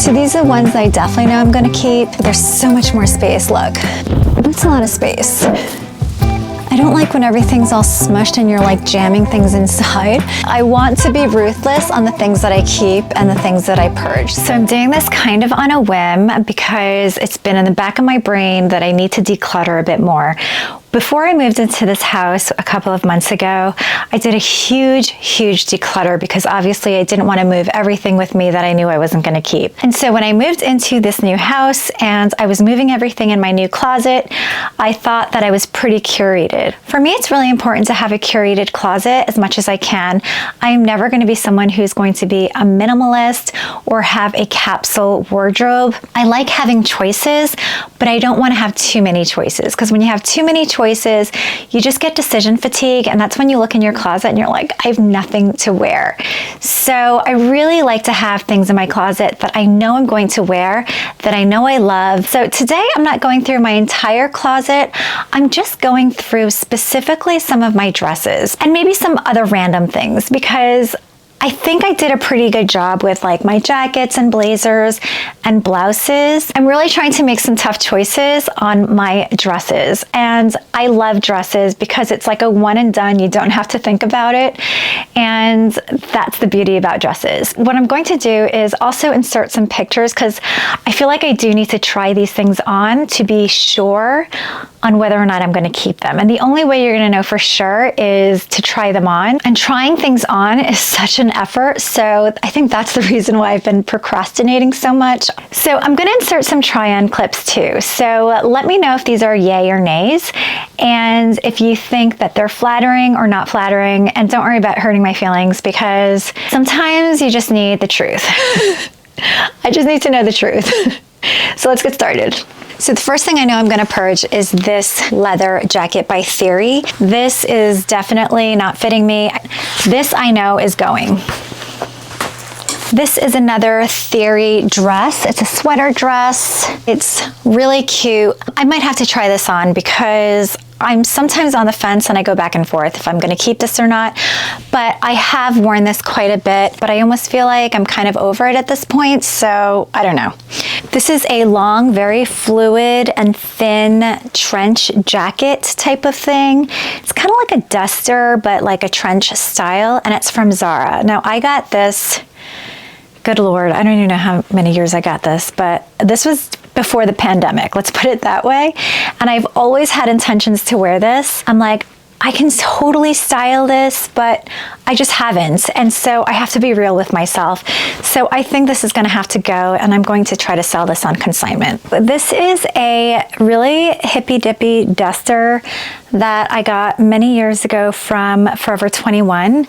So these are ones that I definitely know I'm gonna keep. There's so much more space, look. That's a lot of space. I don't like when everything's all smushed and you're like jamming things inside. I want to be ruthless on the things that I keep and the things that I purge. So I'm doing this kind of on a whim because it's been in the back of my brain that I need to declutter a bit more. Before I moved into this house a couple of months ago, I did a huge declutter because obviously I didn't want to move everything with me that I knew I wasn't going to keep. And so when I moved into this new house and I was moving everything in my new closet, I thought that I was pretty curated. For me, it's really important to have a curated closet as much as I can. I'm never going to be someone who's going to be a minimalist or have a capsule wardrobe. I like having choices, but I don't want to have too many choices, because when you have too many choices, you just get decision fatigue, and that's when you look in your closet and you're like, I have nothing to wear. So I really like to have things in my closet that I know I'm going to wear, that I know I love. So today I'm not going through my entire closet. I'm just going through specifically some of my dresses and maybe some other random things, because I think I did a pretty good job with like my jackets and blazers and blouses. I'm really trying to make some tough choices on my dresses. And I love dresses because it's like a one and done. You don't have to think about it. And that's the beauty about dresses. What I'm going to do is also insert some pictures, because I feel like I do need to try these things on to be sure on whether or not I'm going to keep them. And the only way you're going to know for sure is to try them on. And trying things on is such an effort. So I think that's the reason why I've been procrastinating so much. So I'm going to insert some try-on clips too. So let me know if these are yay or nays, and if you think that they're flattering or not flattering. And don't worry about hurting my feelings, because sometimes you just need the truth. I just need to know the truth. So let's get started. So the first thing I know I'm going to purge is this leather jacket by Theory. This is definitely not fitting me. This I know is going. This is another Theory dress. It's a sweater dress. It's really cute. I might have to try this on because I'm sometimes on the fence and I go back and forth if I'm going to keep this or not. But I have worn this quite a bit, but I almost feel like I'm kind of over it at this point. So I don't know. This is a long, very fluid and thin trench jacket type of thing. It's kind of like a duster, but like a trench style, and it's from Zara. Now I got this, good Lord, I don't even know how many years I got this, but this was before the pandemic, let's put it that way. And I've always had intentions to wear this. I'm like, I can totally style this, but I just haven't. And so I have to be real with myself. So I think this is gonna have to go, and I'm going to try to sell this on consignment. This is a really hippy dippy duster that I got many years ago from Forever 21.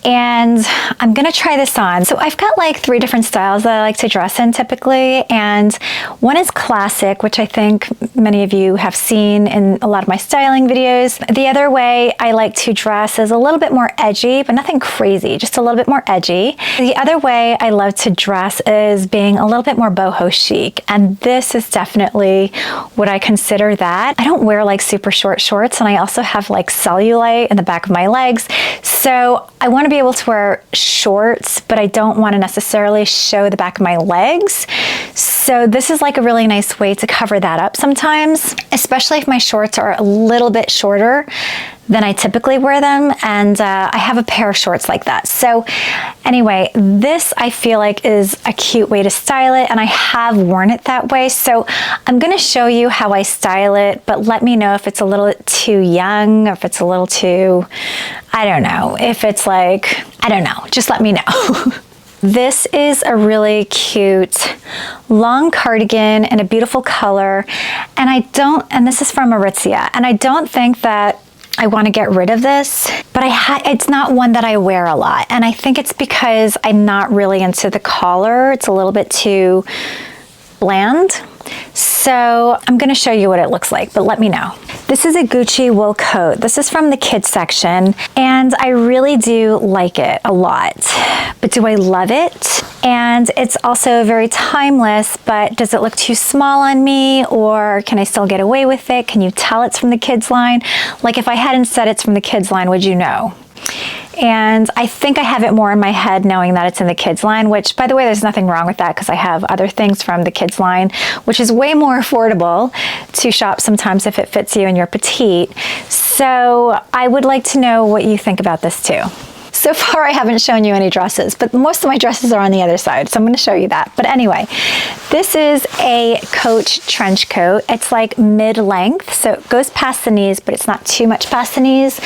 And I'm gonna try this on. So I've got like 3 different styles that I like to dress in typically. And one is classic, which I think many of you have seen in a lot of my styling videos. The other way I like to dress is a little bit more edgy, but nothing crazy, just a little bit more edgy. The other way I love to dress is being a little bit more boho chic. And this is definitely what I consider that. I don't wear like super short shorts, and I also have like cellulite in the back of my legs. So I wanna be able to wear shorts, but I don't want to necessarily show the back of my legs. So this is like a really nice way to cover that up sometimes, especially if my shorts are a little bit shorter than I typically wear them. And I have a pair of shorts like that. So anyway, this I feel like is a cute way to style it, and I have worn it that way. So I'm going to show you how I style it, but let me know if it's a little too young, or if it's a little too, I don't know, if it's like, I don't know, just let me know. This is a really cute long cardigan in a beautiful color. And this is from Aritzia. And I don't think that I want to get rid of this, but it's not one that I wear a lot. And I think it's because I'm not really into the collar. It's a little bit too bland. So I'm going to show you what it looks like, but let me know. This is a Gucci wool coat. This is from the kids section, and I really do like it a lot. But do I love it? And it's also very timeless, but does it look too small on me, or can I still get away with it? Can you tell it's from the kids line? Like if I hadn't said it's from the kids line, would you know? And I think I have it more in my head knowing that it's in the kids line, which, by the way, there's nothing wrong with that because I have other things from the kids line, which is way more affordable to shop sometimes if it fits you and you're petite. So I would like to know what you think about this too. So far, I haven't shown you any dresses, but most of my dresses are on the other side, so I'm gonna show you that. But anyway, this is a Coach trench coat. It's like mid-length, so it goes past the knees, but it's not too much past the knees.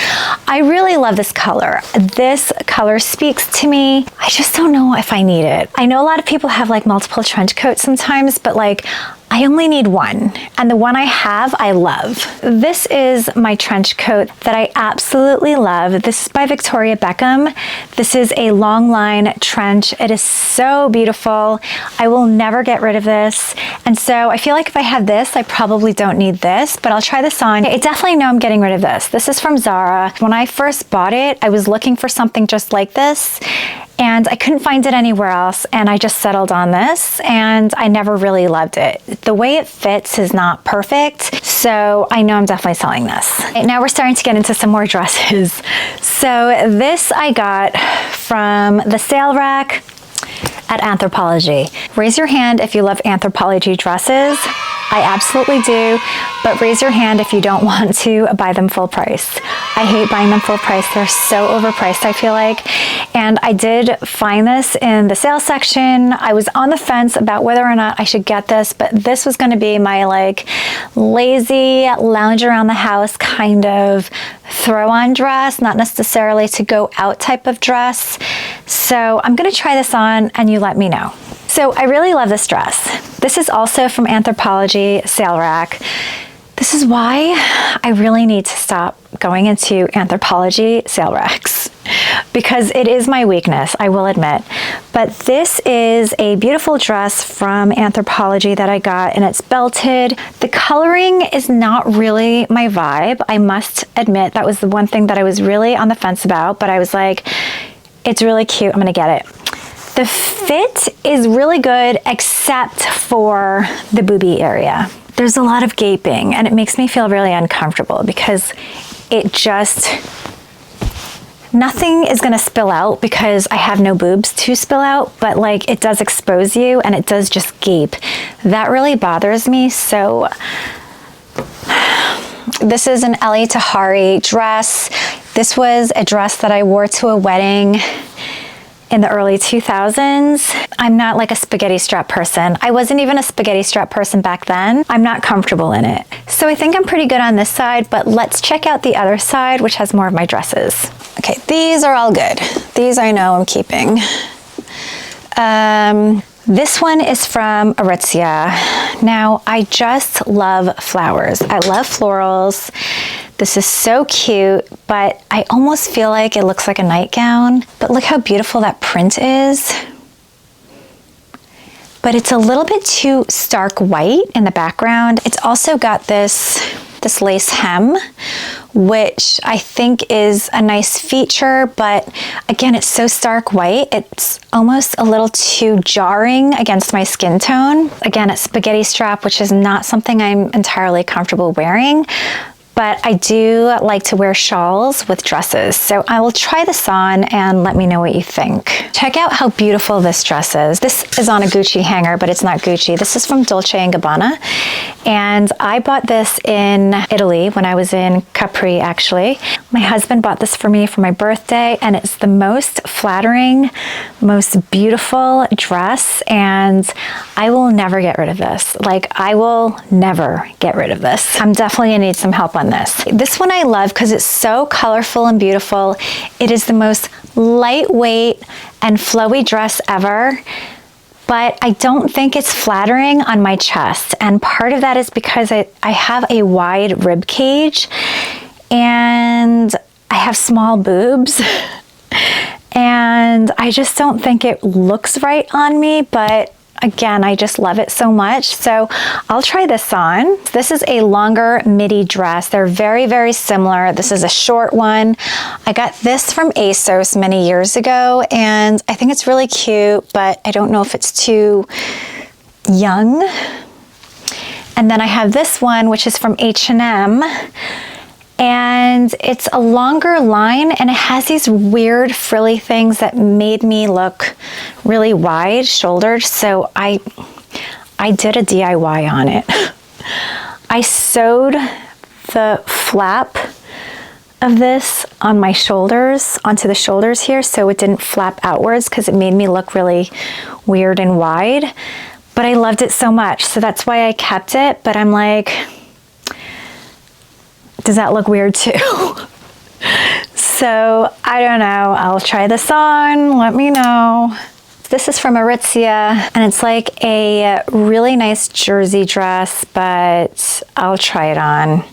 I really love this color. This color speaks to me. I just don't know if I need it. I know a lot of people have like multiple trench coats sometimes, but like, I only need one, and the one I have, I love. This is my trench coat that I absolutely love. This is by Victoria Beckham. This is a long line trench. It is so beautiful. I will never get rid of this. And so I feel like if I have this, I probably don't need this, but I'll try this on. I definitely know I'm getting rid of this. This is from Zara. When I first bought it, I was looking for something just like this, and I couldn't find it anywhere else, and I just settled on this, and I never really loved it. The way it fits is not perfect, so I know I'm definitely selling this. Right, now we're starting to get into some more dresses. So this I got from the sale rack at Anthropologie. Raise your hand if you love Anthropologie dresses. I absolutely do, but raise your hand if you don't want to buy them full price. I hate buying them full price. They're so overpriced, I feel like. And I did find this in the sales section. I was on the fence about whether or not I should get this, but this was gonna be my like lazy lounge around the house kind of throw on dress, not necessarily to go out type of dress. So I'm gonna try this on and you let me know. So I really love this dress. This is also from Anthropologie sale rack. This is why I really need to stop going into Anthropologie sale racks because it is my weakness, I will admit. But this is a beautiful dress from Anthropologie that I got, and it's belted. The coloring is not really my vibe. I must admit that was the one thing that I was really on the fence about, but I was like, it's really cute, I'm gonna get it. The fit is really good except for the boobie area. There's a lot of gaping and it makes me feel really uncomfortable because it just, nothing is gonna spill out because I have no boobs to spill out, but like it does expose you and it does just gape. That really bothers me. So this is an Ellie Tahari dress. This was a dress that I wore to a wedding in the early 2000s. I'm not like a spaghetti strap person. I wasn't even a spaghetti strap person back then. I'm not comfortable in it. So I think I'm pretty good on this side, but let's check out the other side, which has more of my dresses. Okay, these are all good. These I know I'm keeping. This one is from Aritzia. Now, I just love flowers. I love florals. This is so cute, but I almost feel like it looks like a nightgown. But look how beautiful that print is. But it's a little bit too stark white in the background. It's also got this lace hem, which I think is a nice feature, but again, it's so stark white, it's almost a little too jarring against my skin tone. Again, it's spaghetti strap, which is not something I'm entirely comfortable wearing, but I do like to wear shawls with dresses. So I will try this on and let me know what you think. Check out how beautiful this dress is. This is on a Gucci hanger, but it's not Gucci. This is from Dolce & Gabbana. And I bought this in Italy when I was in Capri, actually. My husband bought this for me for my birthday, and it's the most flattering, most beautiful dress, and I will never get rid of this. Like, I will never get rid of this. I'm definitely gonna need some help on this. This one I love because it's so colorful and beautiful. It is the most lightweight and flowy dress ever, but I don't think it's flattering on my chest. And part of that is because I have a wide rib cage and I have small boobs and I just don't think it looks right on me, but again, I just love it so much. So I'll try this on. This is a longer midi dress. They're very, very similar. This is a short one. I got this from ASOS many years ago, and I think it's really cute, but I don't know if it's too young. And then I have this one, which is from H&M. and it's a longer line, and it has these weird frilly things that made me look really wide shouldered. So I did a DIY on it. I sewed the flap of this on my shoulders, onto the shoulders here, so it didn't flap outwards because it made me look really weird and wide. But I loved it so much, so that's why I kept it. But I'm like, does that look weird too? So I don't know. I'll try this on. Let me know. This is from Aritzia, and it's like a really nice jersey dress, but I'll try it on.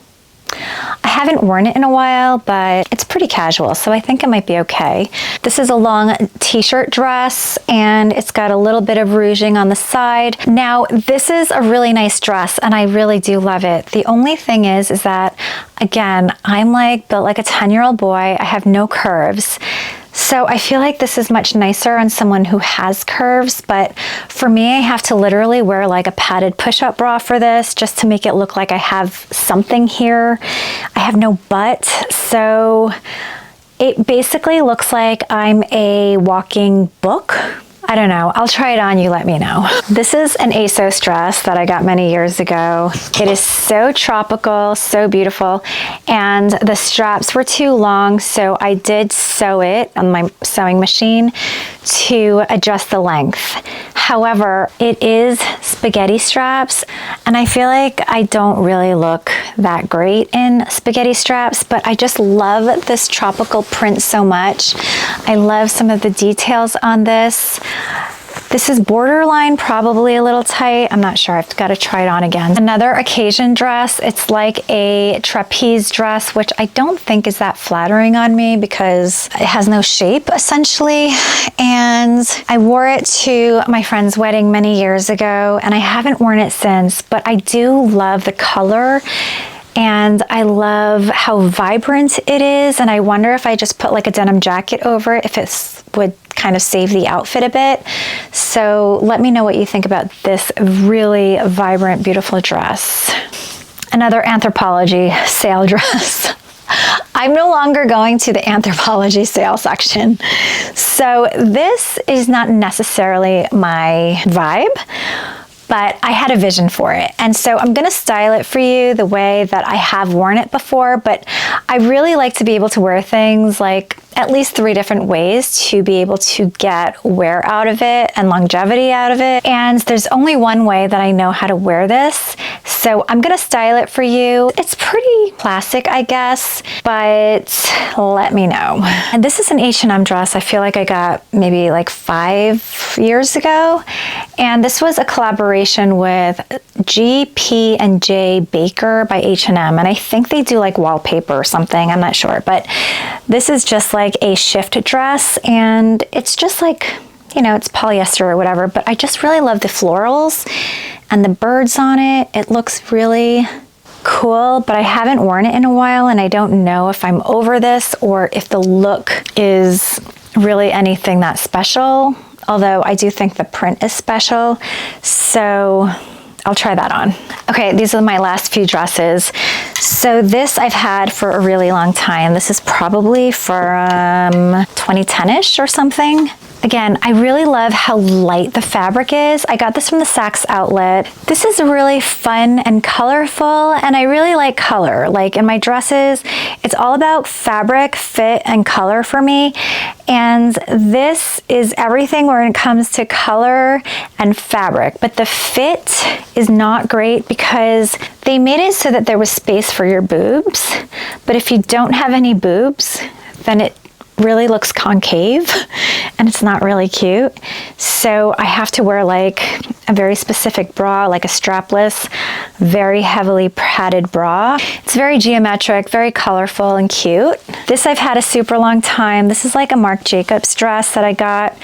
I haven't worn it in a while, but it's pretty casual, so I think it might be okay. This is a long t-shirt dress, and it's got a little bit of ruching on the side. Now, this is a really nice dress, and I really do love it. The only thing is that, again, I'm like built like a 10-year-old boy. I have no curves. So I feel like this is much nicer on someone who has curves, but for me, I have to literally wear like a padded push-up bra for this just to make it look like I have something here. I have no butt, so it basically looks like I'm a walking book. I don't know. I'll try it on, you let me know. This is an ASOS dress that I got many years ago. It is so tropical, so beautiful, and the straps were too long, so I did sew it on my sewing machine to adjust the length. However, it is spaghetti straps, and I feel like I don't really look that great in spaghetti straps, but I just love this tropical print so much. I love some of the details on this. This is borderline probably a little tight. I'm not sure. I've got to try it on again. Another occasion dress. It's like a trapeze dress, which I don't think is that flattering on me because it has no shape essentially. And I wore it to my friend's wedding many years ago, and I haven't worn it since, but I do love the color. And I love how vibrant it is. And I wonder if I just put like a denim jacket over it, if it would kind of save the outfit a bit. So let me know what you think about this really vibrant, beautiful dress. Another Anthropologie sale dress. I'm no longer going to the Anthropologie sale section. So this is not necessarily my vibe, but I had a vision for it. And so I'm gonna style it for you the way that I have worn it before, but I really like to be able to wear things like at least 3 different ways to be able to get wear out of it and longevity out of it. And there's only one way that I know how to wear this. So I'm gonna style it for you. It's pretty classic, I guess, but let me know. And this is an H&M dress I feel like I got maybe like 5 years ago. And this was a collaboration with G.P.&J Baker by H&M. And I think they do like wallpaper or something, I'm not sure. But this is just like a shift dress, and it's just like, you know, it's polyester or whatever, but I just really love the florals and the birds on it. It looks really cool, but I haven't worn it in a while, and I don't know if I'm over this or if the look is really anything that special, although I do think the print is special. So I'll try that on. Okay, these are my last few dresses. So this I've had for a really long time. This is probably from 2010-ish or something. Again, I really love how light the fabric is. I got this from the Saks outlet. This is really fun and colorful, and I really like color. Like in my dresses, it's all about fabric, fit, and color for me. And this is everything when it comes to color and fabric. But the fit is not great because they made it so that there was space for your boobs. But if you don't have any boobs, then it really looks concave and it's not really cute. So I have to wear like a very specific bra, like a strapless, very heavily padded bra. It's very geometric, very colorful and cute. This I've had a super long time. This is like a Marc Jacobs dress that I got,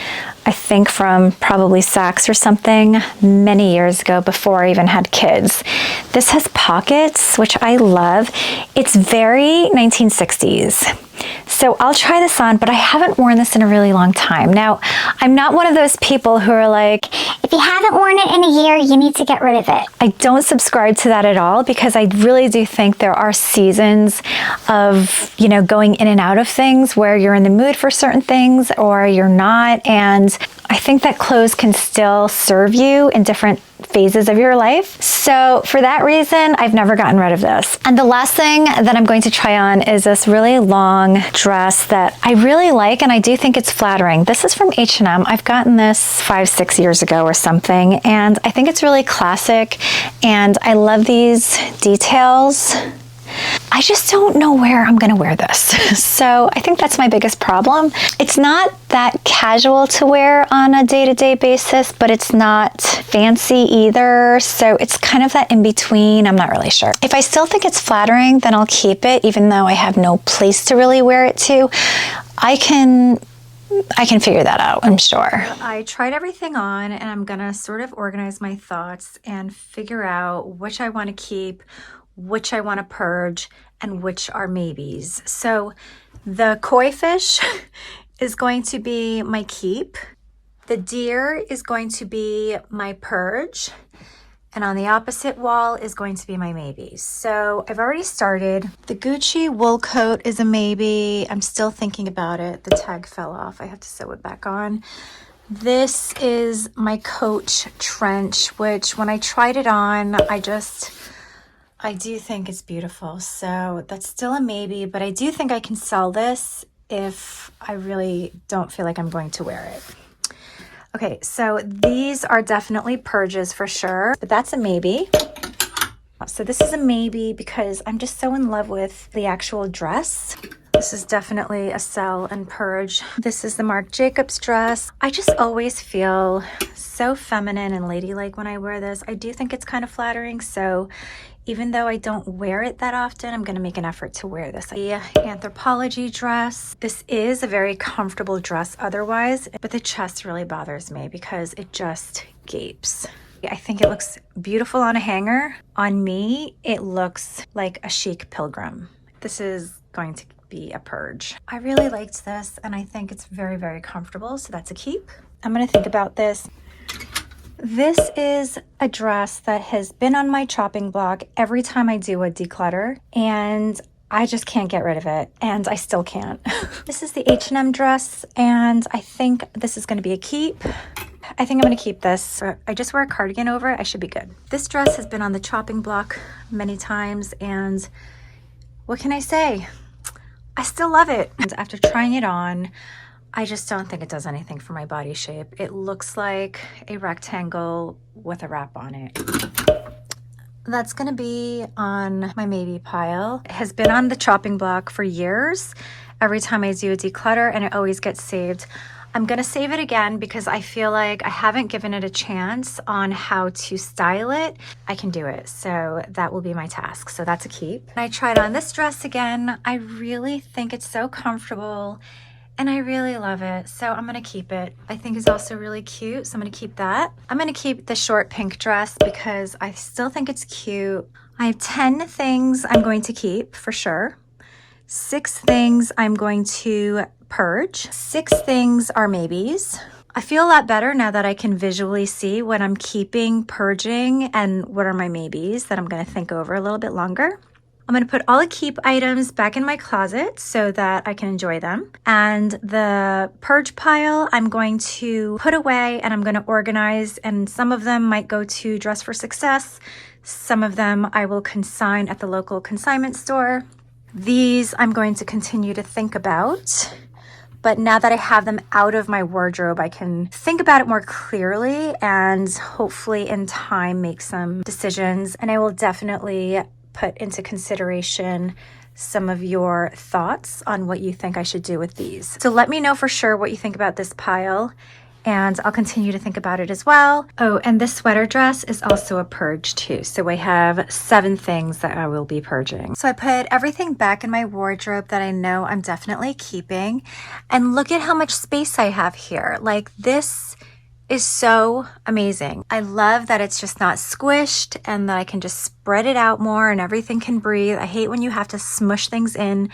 I think from probably Saks or something many years ago before I even had kids. This has pockets, which I love. It's very 1960s. So I'll try this on, but I haven't worn this in a really long time. Now, I'm not one of those people who are like, if you haven't worn it in a year, you need to get rid of it. I don't subscribe to that at all, because I really do think there are seasons of, you know, going in and out of things where you're in the mood for certain things or you're not. And I think that clothes can still serve you in different phases of your life. So for that reason, I've never gotten rid of this. And the last thing that I'm going to try on is this really long dress that I really like, and I do think it's flattering. This is from H&M. I've gotten this 5-6 years ago or something, and I think it's really classic, and I love these details. I just don't know where I'm gonna wear this. So I think that's my biggest problem. It's not that casual to wear on a day-to-day basis, but it's not fancy either. So it's kind of that in between. I'm not really sure. If I still think it's flattering, then I'll keep it, even though I have no place to really wear it to. I can figure that out, I'm sure. I tried everything on, and I'm gonna sort of organize my thoughts and figure out which I want to keep, which I want to purge, and which are maybes. So the koi fish is going to be my keep. The deer is going to be my purge. And on the opposite wall is going to be my maybes. So I've already started. The Gucci wool coat is a maybe. I'm still thinking about it. The tag fell off. I have to sew it back on. This is my Coach trench, which when I tried it on, I do think it's beautiful. So that's still a maybe, but I do think I can sell this if I really don't feel like I'm going to wear it. Okay, so these are definitely purges for sure, but that's a maybe. So this is a maybe because I'm just so in love with the actual dress. This is definitely a sell and purge. This is the Marc Jacobs dress. I just always feel so feminine and ladylike when I wear this. I do think it's kind of flattering, so even though I don't wear it that often, I'm gonna make an effort to wear this. The Anthropology dress. This is a very comfortable dress otherwise, but the chest really bothers me because it just gapes. I think it looks beautiful on a hanger. On me, it looks like a chic pilgrim. This is going to be a purge. I really liked this, and I think it's very, very comfortable, so that's a keep. I'm gonna think about this. This is a dress that has been on my chopping block every time I do a declutter, and I just can't get rid of it, and I still can't. This is the H&M dress, and I think this is going to be a keep. I think I'm going to keep this. I just wear a cardigan over it. I should be good. This dress has been on the chopping block many times, and what can I say? I still love it. And after trying it on, I just don't think it does anything for my body shape. It looks like a rectangle with a wrap on it. That's gonna be on my maybe pile. It has been on the chopping block for years. Every time I do a declutter, and it always gets saved. I'm gonna save it again because I feel like I haven't given it a chance on how to style it. I can do it, so that will be my task. So that's a keep. I tried on this dress again. I really think it's so comfortable, and I really love it, so I'm gonna keep it. I think it's also really cute, so I'm gonna keep that. I'm gonna keep the short pink dress because I still think it's cute. I have 10 things I'm going to keep for sure. 6 things I'm going to purge. 6 things are maybes. I feel a lot better now that I can visually see what I'm keeping, purging, and what are my maybes that I'm gonna think over a little bit longer. I'm gonna put all the keep items back in my closet so that I can enjoy them. And the purge pile, I'm going to put away and I'm gonna organize, and some of them might go to Dress for Success. Some of them I will consign at the local consignment store. These I'm going to continue to think about. But now that I have them out of my wardrobe, I can think about it more clearly and hopefully in time make some decisions. And I will definitely put into consideration some of your thoughts on what you think I should do with these. So let me know for sure what you think about this pile, and I'll continue to think about it as well. Oh, and this sweater dress is also a purge too. So I have 7 things that I will be purging. So I put everything back in my wardrobe that I know I'm definitely keeping. And look at how much space I have here. Like, this is so amazing. I love that it's just not squished and that I can just spread it out more and everything can breathe. I hate when you have to smush things in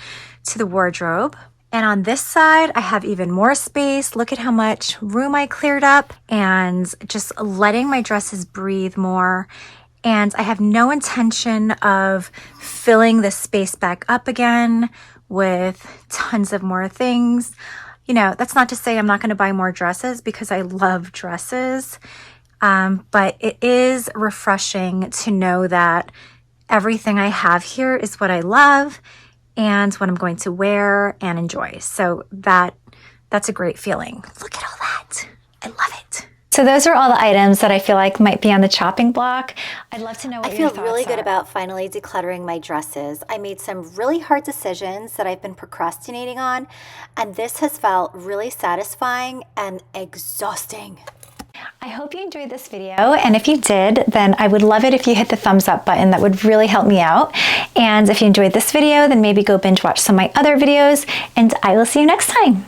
to the wardrobe. And on this side, I have even more space. Look at how much room I cleared up and just letting my dresses breathe more. And I have no intention of filling this space back up again with tons of more things. You know, that's not to say I'm not going to buy more dresses because I love dresses. But it is refreshing to know that everything I have here is what I love and what I'm going to wear and enjoy. So that's a great feeling. Look at all that. I love it. So those are all the items that I feel like might be on the chopping block. I'd love to know what your thoughts are. I feel really good about finally decluttering my dresses. I made some really hard decisions that I've been procrastinating on, and this has felt really satisfying and exhausting. I hope you enjoyed this video, and if you did, then I would love it if you hit the thumbs up button. That would really help me out. And if you enjoyed this video, then maybe go binge watch some of my other videos, and I will see you next time.